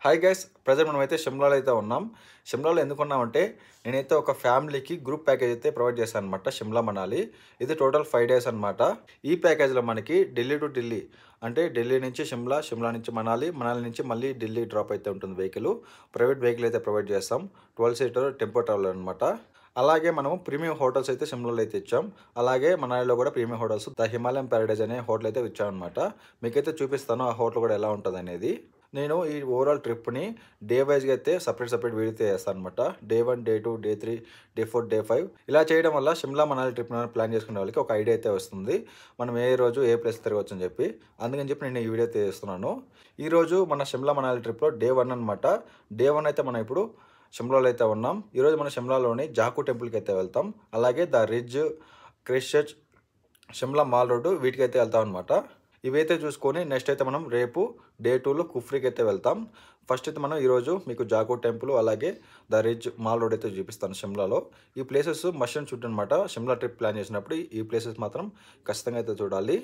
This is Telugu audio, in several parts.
హాయ్ గైస్, ప్రజెంట్ మనమైతే షిమ్లాలో అయితే ఉన్నాం. షిమ్లాలో ఎందుకున్నామంటే నేనైతే ఒక ఫ్యామిలీకి గ్రూప్ ప్యాకేజ్ అయితే ప్రొవైడ్ చేశాను అనమాట. షిమ్లా మనాలి ఇది టోటల్ 5 days అనమాట. ఈ ప్యాకేజ్లో మనకి ఢిల్లీ టు ఢిల్లీ అంటే ఢిల్లీ నుంచి షిమ్లా, షిమ్లా నుంచి మనాలి, మనాలి నుంచి మళ్ళీ ఢిల్లీ డ్రాప్ అయితే ఉంటుంది వెహికల్. ప్రైవేట్ వెహికల్ అయితే ప్రొవైడ్ చేస్తాం. 12-seater టెంపో ట్రావెలర్ అనమాట. అలాగే మనము ప్రీమియం హోటల్స్ అయితే షిమ్లాలో అయితే ఇచ్చాం. అలాగే మనాలిలో కూడా premium hotels the Himalayan Paradise అనే హోటల్ అయితే ఇచ్చాం అనమాట. మీకైతే చూపిస్తాను ఆ హోటల్ కూడా ఎలా ఉంటుంది అనేది. నేను ఈ ఓవరాల్ ట్రిప్ని డే వైజ్గా అయితే సపరేట్ వీడియో చేస్తాను అనమాట. Day 1, Day 2, Day 3, Day 4, Day 5 ఇలా చేయడం వల్ల షిమ్లా మనాలి ట్రిప్ ప్లాన్ చేసుకునే వాళ్ళకి ఒక ఐడియా అయితే వస్తుంది. మనం ఏ రోజు ఏ ప్లేస్ తిరగవచ్చు అని చెప్పి. అందుకని చెప్పి నేను ఈ వీడియో అయితే చేస్తున్నాను. ఈరోజు మన షిమ్లా మనాలి ట్రిప్లో Day 1 అనమాట. Day 1 అయితే మనం ఇప్పుడు షిమ్లాలో అయితే ఉన్నాం. ఈరోజు మనం షిమ్లాలోని జాకు టెంపుల్కి అయితే వెళ్తాం. అలాగే the ridge, Christ church, Shimla mall road వీటికి అయితే వెళ్తాం అనమాట. ఇవైతే చూసుకొని నెక్స్ట్ అయితే మనం రేపు Day 2లో కుఫ్రీకి అయితే వెళ్తాం. ఫస్ట్ అయితే మనం ఈరోజు మీకు జాకు టెంపుల్ అలాగే ద రిడ్జ్ మాల్ రోడ్ అయితే చూపిస్తాను షిమ్లాలో. ఈ ప్లేసెస్ మస్ట్ చూడండి అనమాట. షిమ్లా ట్రిప్ ప్లాన్ చేసినప్పుడు ఈ ప్లేసెస్ మాత్రం ఖచ్చితంగా అయితే చూడాలి.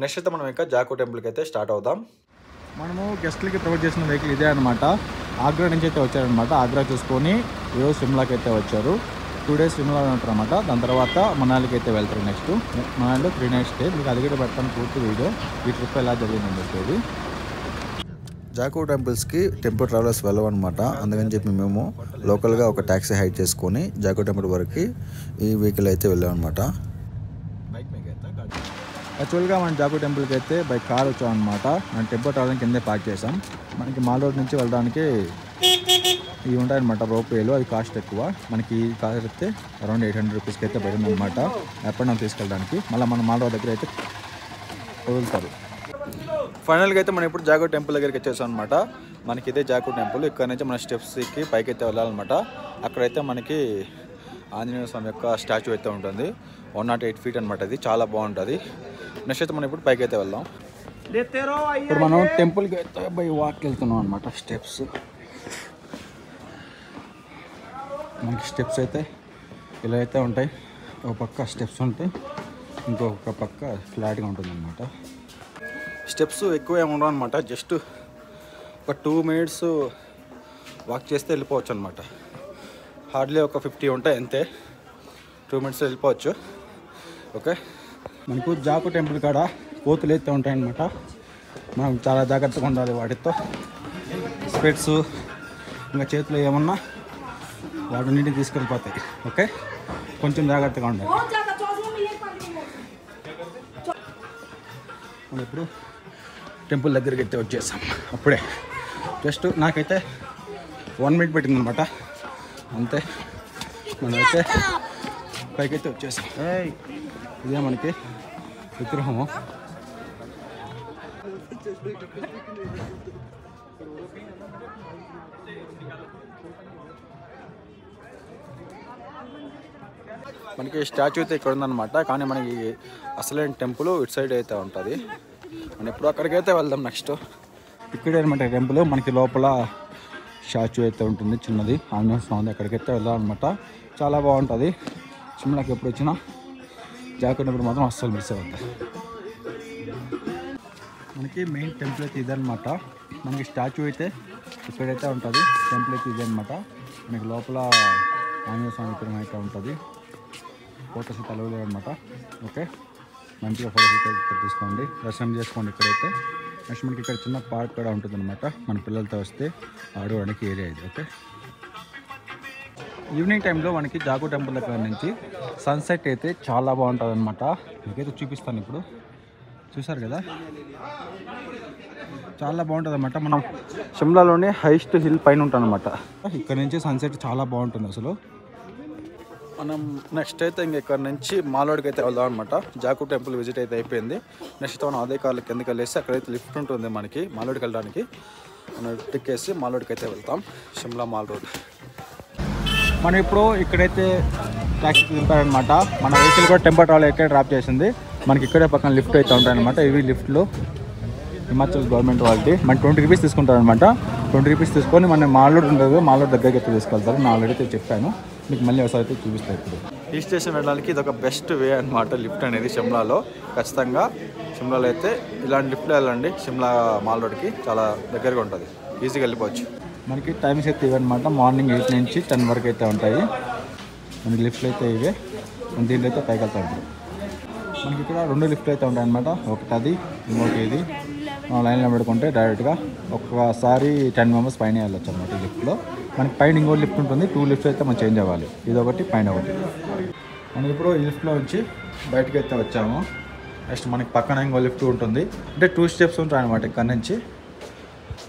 నెక్స్ట్ అయితే మనం ఇంకా జాకు టెంపుల్కి అయితే స్టార్ట్ అవుదాం. మనము గెస్ట్లకి ప్రొవైడ్ చేసిన వెహికల్ ఇదే అనమాట. ఆగ్రా నుంచి అయితే వచ్చారనమాట. ఆగ్రా చూసుకొని ఈరోజు షిమ్లాకి అయితే వచ్చారు. 2 days షిమ్లాలో ఉంటారు అనమాట. దాని తర్వాత మనాలికి అయితే వెళ్తారు. నెక్స్ట్ మనాలిలో 3 nights స్టే. మీకు అది కూడా పెడతాను పూర్తి వీడియో, ఈ ట్రిప్ ఎలా జరిగిందని చెప్పేది. జాకు టెంపుల్స్కి టెంపో ట్రావెలర్స్ వెళ్ళవన్నమాట. అందుకని చెప్పి మేము లోకల్గా ఒక ట్యాక్సీ హైర్ చేసుకొని జాకు టెంపుల్ వరకు ఈ వెహికల్ అయితే వెళ్ళామన్నమాట. యాక్చువల్గా మనం జాకు టెంపుల్కి అయితే బై కార్ వచ్చామన్నమాట. మనం టెంపో ట్రావెలింగ్ కిందే పార్క్ చేసాం. మనకి మాల్ రోడ్ నుంచి వెళ్ళడానికి ఇవి ఉంటాయన్నమాట రోప్వేలు. అవి కాస్ట్ ఎక్కువ. మనకి ఈ కార్ అయితే అరౌండ్ 800 రూపీస్కి అయితే పడింది అనమాట. ఎప్పుడైనా తీసుకెళ్ళడానికి. మళ్ళీ మన మాల్ రోడ్ దగ్గర అయితే వదులుతారు. ఫైనల్గా అయితే మనం ఇప్పుడు జాకు టెంపుల్ దగ్గరికి వచ్చేసాం అనమాట. మనకి ఇదే జాకు టెంపుల్. ఇక్కడ నుంచి మన స్టెప్స్కి పైకి అయితే వెళ్ళాలన్నమాట. అక్కడైతే మనకి ఆంజనేయ స్వామి యొక్క స్టాచ్యూ అయితే ఉంటుంది. 108 feet అనమాట. అది చాలా బాగుంటుంది. నెక్స్ట్ అయితే మనం ఇప్పుడు పైకి అయితే వెళ్దాం. ఇప్పుడు మనం టెంపుల్కి అయితే బై వాక్ వెళ్తున్నాం అనమాట. స్టెప్స్ మనకి స్టెప్స్ అయితే ఇలా అయితే ఉంటాయి. ఒక పక్క స్టెప్స్ ఉంటాయి, ఇంకొక పక్క ఫ్లాట్గా ఉంటుంది అనమాట. స్టెప్స్ ఎక్కువ ఏమి ఉండవు అనమాట. జస్ట్ ఒక 2 minutes వాక్ చేస్తే వెళ్ళిపోవచ్చు అనమాట. హార్డ్లీ ఒక 50 ఉంటాయి అంతే. 2 minutes వెళ్ళిపోవచ్చు. ఓకే, మనకు జాకు టెంపుల్ కాడ కోతులు అయితే ఉంటాయన్నమాట. మనం చాలా జాగ్రత్తగా ఉండాలి వాటితో. స్పెట్స్ ఇంకా చేతిలో ఏమన్నా వాటిని తీసుకెళ్ళిపోతాయి. ఓకే, కొంచెం జాగ్రత్తగా ఉండాలి. మనం ఇప్పుడు టెంపుల్ దగ్గరికి అయితే వచ్చేసాం. అప్పుడే జస్ట్ నాకైతే 1 minute పెట్టిందనమాట అంతే. మనమైతే పైకైతే వచ్చేసాం. ఇదే మనకి విగ్రహము. మనకి స్టాచ్యూ అయితే ఇక్కడ ఉందన్నమాట. కానీ మనకి అసలైన టెంపుల్ ఇటు సైడ్ అయితే ఉంటుంది. మనం ఇప్పుడు అక్కడికైతే వెళ్దాం. నెక్స్ట్ ఇక్కడే అనమాట టెంపుల్. మనకి లోపల స్టాచ్యూ అయితే ఉంటుంది చిన్నది, ఆంజనేయ స్వామి. అక్కడికైతే వెళ్దామన్నమాట. చాలా బాగుంటుంది. షిమ్లాకి ఎప్పుడు వచ్చినా జాకు టెంపుల్ మాత్రం అస్సలు మిస్ అవ్వద్దు. మనకి మెయిన్ టెంపుల్ అయితే ఇదనమాట. మనకి స్టాచ్యూ అయితే ఇక్కడైతే ఉంటుంది. టెంపుల్ అయితే ఇది అనమాట. మనకి లోపల ఆంజనేయ స్వామి విగ్రహం అయితే ఉంటుంది. ఫోటోస్ అయితే అలవలేదు అనమాట. ఓకే, మంచిగా ఫోటోస్ అయితే తీసుకోండి, దర్శనం చేసుకోండి ఇక్కడైతే. నెక్స్ట్ మనకి ఇక్కడ చిన్న పార్క్ కూడా ఉంటుంది అనమాట. మన పిల్లలతో వస్తే ఆడుకోవడానికి ఏరియా ఇది. ఓకే, ఈవినింగ్ టైంలో మనకి జాకు టెంపుల్ దగ్గర నుంచి సన్సెట్ అయితే చాలా బాగుంటుంది అనమాట. మీకైతే చూపిస్తాను ఇప్పుడు. చూసారు కదా, చాలా బాగుంటుంది అనమాట. మనం షిమ్లాలోనే హైయెస్ట్ హిల్ పైన ఉంటాం అనమాట. ఇక్కడ నుంచి సన్సెట్ చాలా బాగుంటుంది అసలు. మనం నెక్స్ట్ అయితే ఇంక ఇక్కడ నుంచి మాలోడికి అయితే వెళ్దాం అనమాట. జాకు టెంపుల్ విజిట్ అయితే అయిపోయింది. నెక్స్ట్ మనం అదే కార్లు కిందకి వెళ్ళేసి అక్కడైతే లిఫ్ట్ ఉంటుంది మనకి మాలోడికి వెళ్ళడానికి. మనం టిక్కేసి మాలోడికి అయితే వెళ్తాం. Shimla mall road. మనం ఇప్పుడు ఇక్కడైతే ట్యాక్సీ దింపారనమాట. మన వెహికల్ కూడా టెంపో ట్రావెల్ ఎక్కడ డ్రాప్ చేసింది. మనకి ఇక్కడే పక్కన లిఫ్ట్ అయితే ఉంటాయన్నమాట. ఇవి లిఫ్ట్లు హిమాచల్ గవర్నమెంట్ వాళ్ళకి. మన 20 rupees తీసుకుంటారనమాట. 20 rupees తీసుకొని మన మాల్ రోడ్ ఉంటుంది, మాల్ రోడ్ దగ్గరికి అయితే తీసుకెళ్తారు. నేను ఆల్రెడీ అయితే చెప్పాను. మీకు మళ్ళీ ఒకసారి అయితే చూపిస్తాను. ఇప్పుడు ఈ స్టేషన్ వెళ్ళడానికి ఇది ఒక బెస్ట్ వే అనమాట. లిఫ్ట్ అనేది షిమ్లాలో ఖచ్చితంగా షిమ్లాలో అయితే ఇలాంటి లిఫ్ట్లో వెళ్ళండి. షిమ్లా మాల్ రోడ్కి చాలా దగ్గరగా ఉంటుంది. ఈజీగా వెళ్ళిపోవచ్చు. మనకి టైమ్స్ అయితే ఇవన్నమాట. మార్నింగ్ 8 నుంచి 10 వరకు అయితే ఉంటాయి. మనకి లిఫ్ట్లు అయితే ఇవే. దీంట్లో అయితే పైకి వెళ్తా ఉంటాయి. మనకి ఇక్కడ 2 లిఫ్ట్లు అయితే ఉంటాయి అన్నమాట. ఒకటి అది, ఇంకోటి ఇది. లైన్లో పెట్టుకుంటే డైరెక్ట్గా ఒక్కసారి 10 మెంబర్స్ పైన వెళ్ళొచ్చు అన్నమాట ఈ లిఫ్ట్లో. మనకి పైన ఇంకో లిఫ్ట్ ఉంటుంది. 2 లిఫ్ట్స్ అయితే మనం చేంజ్ అవ్వాలి. ఇది ఒకటి, పైన ఒకటి. మనం ఇప్పుడు ఈ లిఫ్ట్లో నుంచి బయటకు అయితే వచ్చాము. నెక్స్ట్ మనకి పక్కన ఇంకో లిఫ్ట్ ఉంటుంది. అంటే 2 స్టెప్స్ ఉంటాయి అన్నమాట. ఇక్కడ నుంచి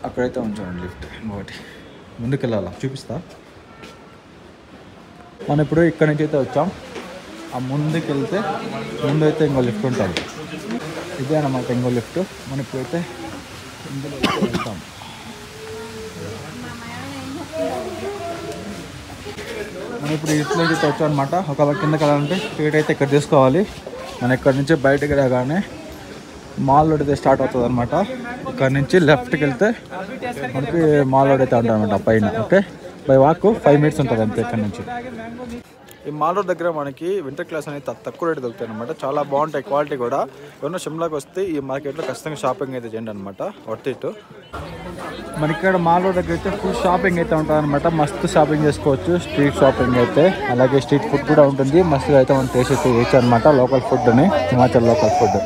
అక్కడైతే ఉంచామండి లిఫ్ట్. ఇంకొకటి ముందుకు వెళ్ళాలా చూపిస్తా. మనం ఇప్పుడు ఇక్కడ నుంచి అయితే వచ్చాం. ఆ ముందుకు వెళ్తే ముందు అయితే ఇంకో లిఫ్ట్ ఉంటుంది. ఇదే అన్నమాట ఇంకో లిఫ్ట్. మనం ఇప్పుడైతే ఇందులో అయితే వెళ్తాం. మనం ఇప్పుడు లిఫ్ట్లో అయితే వచ్చాం అనమాట. ఒకవేళ కిందకి వెళ్ళాలంటే టికెట్ అయితే ఇక్కడ తీసుకోవాలి. మనం ఇక్కడ నుంచి బయటకు రాగానే మాల్ రోడ్ అయితే స్టార్ట్ అవుతుంది అనమాట. ఇక్కడ నుంచి లెఫ్ట్కి వెళ్తే మనకి మాల్ రోడ్ అయితే ఉంటుంది అనమాట పైన. ఓకే, బై వాక్ 5 మినిట్స్ ఉంటుంది అంతే ఇక్కడ నుంచి. ఈ మాల్ రోడ్ దగ్గర మనకి వింటర్ క్లాస్ అనేది తక్కువ రేటు దొరుకుతాయి అనమాట. చాలా బాగుంటాయి, క్వాలిటీ కూడా. ఎవరైనా షిమ్లాకి వస్తే ఈ మార్కెట్లో ఖచ్చితంగా షాపింగ్ అయితే చేయండి అనమాట. Worth it. మనకి ఇక్కడ మాల్ రోడ్ దగ్గర అయితే ఫుల్ షాపింగ్ అయితే ఉంటుంది అనమాట. మస్తు షాపింగ్ చేసుకోవచ్చు. స్ట్రీట్ షాపింగ్ అయితే, అలాగే స్ట్రీట్ ఫుడ్ కూడా ఉంటుంది. మస్తుగా అయితే మనం టేస్ట్ అయితే చేయొచ్చు అనమాట. లోకల్ ఫుడ్ని, హిమాచల్ లోకల్ ఫుడ్.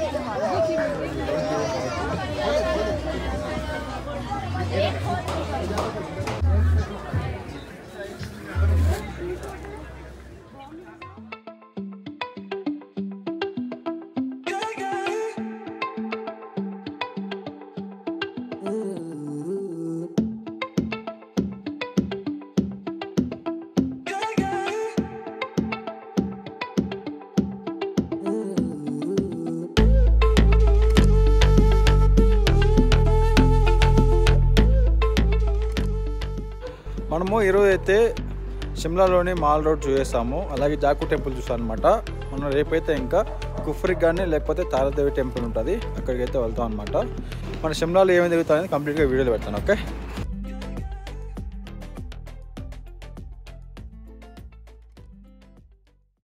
మనము ఈరోజు అయితే షిమ్లాలోని మాల్ రోడ్ చూసేసాము. అలాగే జాకు టెంపుల్ చూసాం అనమాట. మనం రేపైతే ఇంకా కుఫ్రికి కానీ లేకపోతే తారాదేవి టెంపుల్ ఉంటుంది, అక్కడికి అయితే వెళ్తాం అనమాట. మన షిమ్లాలో ఏమేమి జరుగుతాయని కంప్లీట్గా వీడియోలో పెడతాను. ఓకే.